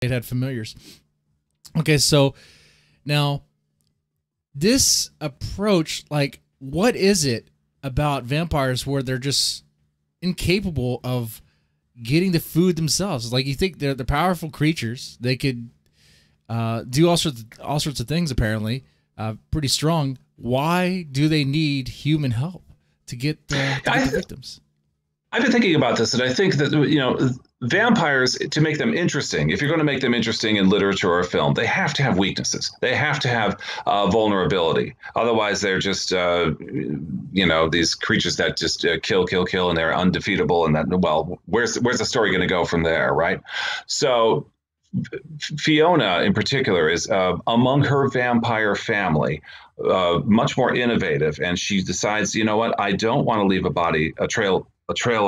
it had familiars. Okay, so now this approach, like, what is it about vampires where they're just incapable of getting the food themselves? Like, you think they're powerful creatures, they could do all sorts of things, apparently, pretty strong. Why do they need human help to get the victims? I've been thinking about this, and I think that, you know, vampires, to make them interesting, if you're going to make them interesting in literature or film, they have to have weaknesses. They have to have vulnerability. Otherwise, they're just, you know, these creatures that just kill, and they're undefeatable. And that, well, where's the story going to go from there, right? So Fiona, in particular, is among her vampire family, much more innovative, and she decides, you know what, I don't want to leave a trail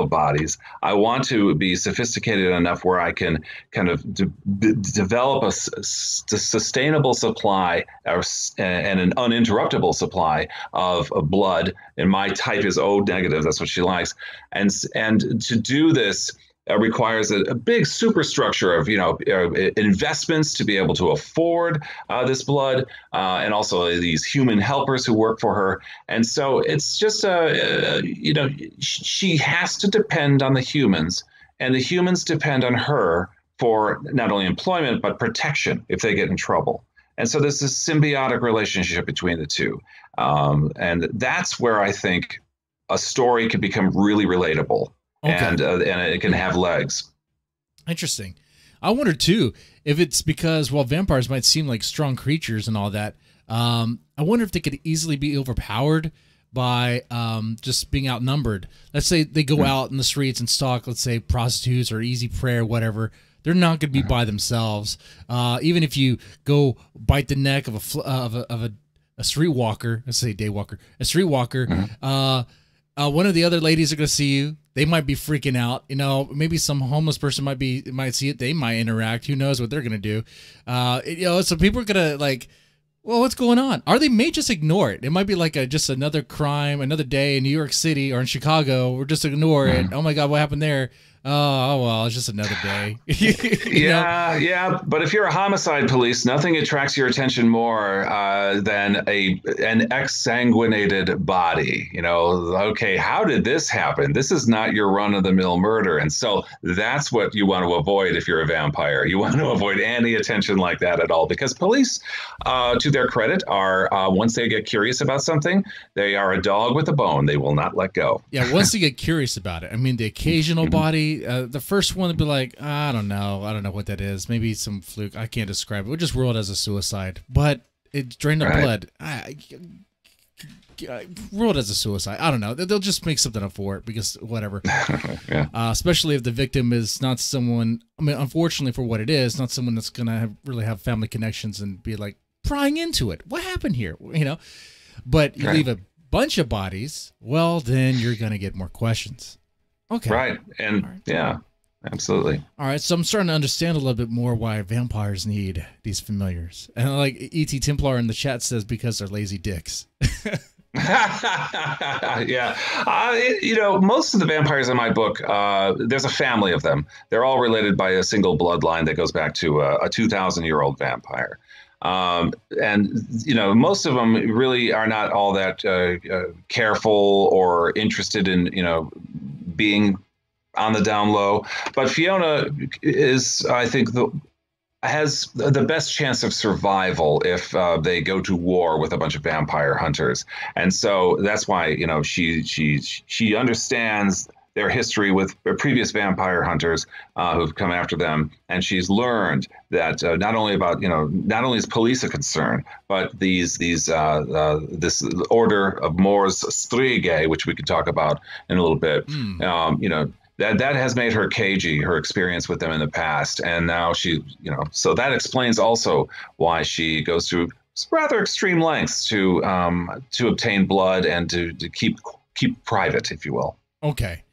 of bodies. I want to be sophisticated enough where I can kind of develop a sustainable supply and an uninterruptible supply of blood. And my type is O negative. That's what she likes. And to do this requires a big superstructure of, you know, investments to be able to afford this blood, and also these human helpers who work for her. And so it's just you know, she has to depend on the humans, and the humans depend on her for not only employment but protection if they get in trouble. And so there's this symbiotic relationship between the two, and that's where I think a story could become really relatable. Okay. And it can have legs. Interesting. I wonder too if it's because, while vampires might seem like strong creatures and all that, I wonder if they could easily be overpowered by just being outnumbered. Let's say they go out in the streets and stalk, let's say, prostitutes or easy prey or whatever. They're not going to be by themselves. Even if you go bite the neck of a streetwalker, let's say day walker, a streetwalker. One of the other ladies are going to see you. They might be freaking out. You know, maybe some homeless person might see it. They might interact. Who knows what they're going to do? You know, so people are going to like, well, what's going on? Or they may just ignore it. It might be like just another crime, another day in New York City or in Chicago. Or just ignore it. Oh my God, what happened there? Oh well, it's just another day. Yeah. But if you're a homicide police, nothing attracts your attention more than an exsanguinated body. You know, okay, how did this happen? This is not your run-of-the-mill murder, and so that's what you want to avoid if you're a vampire. You want to avoid any attention like that at all, because police, to their credit, are once they get curious about something, they are a dog with a bone. They will not let go. Yeah, once they get curious about it. I mean, the occasional body. The first one would be like, I don't know what that is. Maybe some fluke. I can't describe it. We'll just rule it as a suicide. But it drained the blood. Rule it as a suicide. I don't know. They'll just make something up for it because whatever. Yeah. Especially if the victim is not someone. I mean, unfortunately for what it is, not someone that's gonna really have family connections and be like prying into it. What happened here? You know. But you leave a bunch of bodies. Well, then you're gonna get more questions. Okay. Right. And yeah, absolutely. All right. So I'm starting to understand a little bit more why vampires need these familiars. And like E.T. Templar in the chat says, because they're lazy dicks. Yeah. You know, most of the vampires in my book, there's a family of them. They're all related by a single bloodline that goes back to a 2,000-year-old vampire. And, you know, most of them really are not all that careful or interested in, you know, being on the down low. But Fiona is, I think, has the best chance of survival if they go to war with a bunch of vampire hunters. And so that's why, you know, she understands their history with previous vampire hunters who've come after them, and she's learned that not only is police a concern, but this order of Mors Strige, which we could talk about in a little bit. You know, that has made her cagey, her experience with them in the past, and now she, you know, so that explains also why she goes through rather extreme lengths to obtain blood and to keep private, if you will. Okay.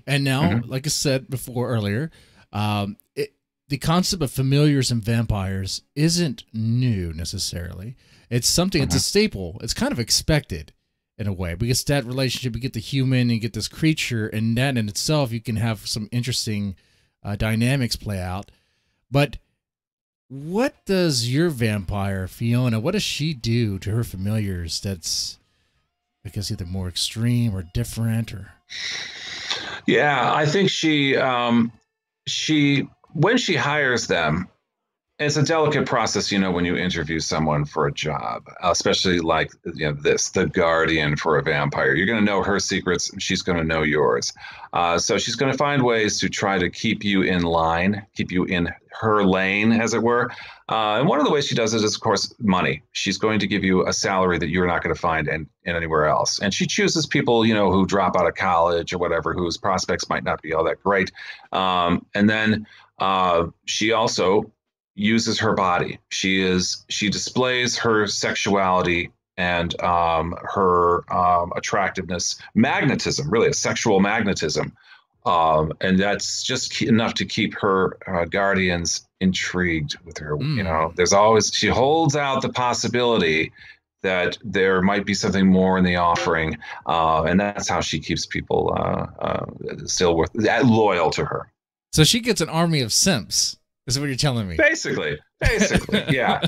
And now, like I said before earlier, the concept of familiars and vampires isn't new necessarily. It's something, it's a staple. It's kind of expected in a way, because that relationship, you get the human and you get this creature, and that in itself, you can have some interesting dynamics play out. But What does your vampire, Fiona, what does she do to her familiars that's, I guess, either more extreme or different or... Yeah, I think she when she hires them, it's a delicate process, when you interview someone for a job, especially like the guardian for a vampire. You're going to know her secrets, and she's going to know yours. So she's going to find ways to try to keep you in line, keep you in her lane, as it were. And one of the ways she does it is, of course, money. She's going to give you a salary that you're not going to find in anywhere else. And she chooses people, who drop out of college or whatever, whose prospects might not be all that great. And then she also uses her body. She displays her sexuality and her attractiveness, magnetism, really a sexual magnetism. And that's just enough to keep her guardians intrigued with her. She holds out the possibility that there might be something more in the offering. And that's how she keeps people still loyal to her. So she gets an army of simps. Is what you're telling me? Basically, yeah.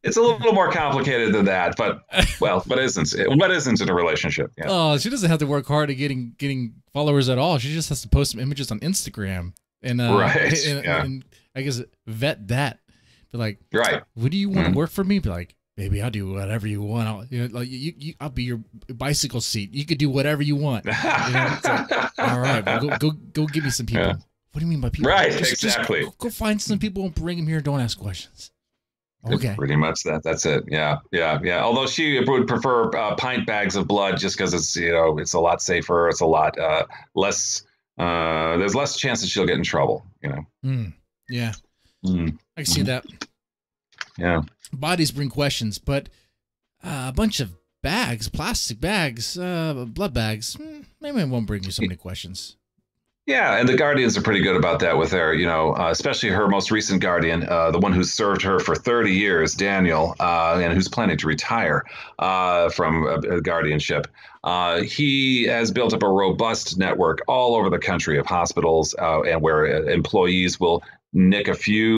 It's a little more complicated than that, but what isn't in a relationship? Yeah. Oh, she doesn't have to work hard at getting followers at all. She just has to post some images on Instagram and and I guess vet that. Be like, right, what do you want to work for me? Be like, baby, I'll do whatever you want. I'll be your bicycle seat. You could do whatever you want. It's like, all right, well, go give me some people. Yeah. What do you mean by people? Right, exactly. Just go find some people and bring them here. Don't ask questions. Okay. Pretty much that. That's it. Yeah. Although she would prefer pint bags of blood just because it's it's a lot safer. It's a lot less. There's less chance that she'll get in trouble. Yeah. I can see that. Yeah. Bodies bring questions, but a bunch of bags, plastic bags, blood bags, maybe it won't bring you so many questions. Yeah, and the Guardians are pretty good about that with their, especially her most recent Guardian, the one who's served her for 30 years, Daniel, and who's planning to retire from a guardianship. He has built up a robust network all over the country of hospitals and where employees will nick a few